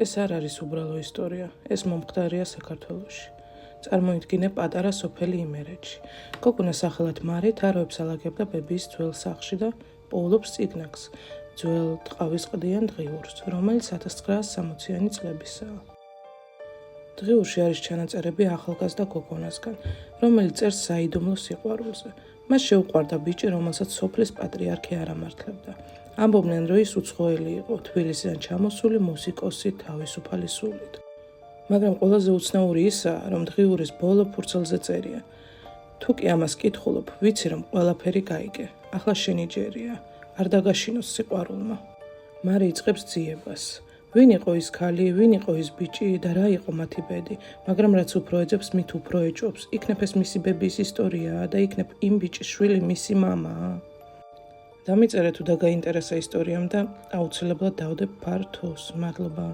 ეს არ არის უბრალო ისტორია, ეს მომხდარია საქართველოში. წარმოიდგინე პატარა სოფელი იმერეთში. გოგონა სახელად მარი თაროებს ალაგებდა ბებიის ძველ სახლში და პოულობს წიგნაკს, ძველ ტყავისყდიან დღიურს, რომელიც 1960-იანი წლებისაა. დღიურში არის ჩანაწერები ახალგაზრდა გოგონასგან, რომელიც წერს საიდუმლო სიყვარულზე. მას შეუყვარდა ბიჭი, რომელსაც სოფლის პატრიარქი არ ამართლებდა. ამბობდნენ, რომ ის უცხოელი იყო, თბილისიდან ჩამოსული მუსიკოსი თავისუფალი სულით. მაგრამ ყველაზე უცნაური ისაა, რომ დღიურის ბოლო ფურცელზე წერია. თუ კი ამას კითხულობ, ვიცი რომ ყველაფერი გაიგე. ახლა შენი ჯერია, არ დაგაშინოს სიყვარულმა. მარი იწყებს ძიებას. ვინ იყო ის ქალი, ვინ იყო ის ბიჭი და რა იყო მათი ბედი, მაგრამ რაც უფრო ეძებს, მით უფრო ეჭვობს. იქნებ ეს მისი ბებიის ისტორიაა და იქნებ იმ ბიჭის შვილი მისი მამაა. დამიწერე თუ დაგაინტერესა ისტორიამ და აუცილებლად დავდებ ფართოს. მადლობა.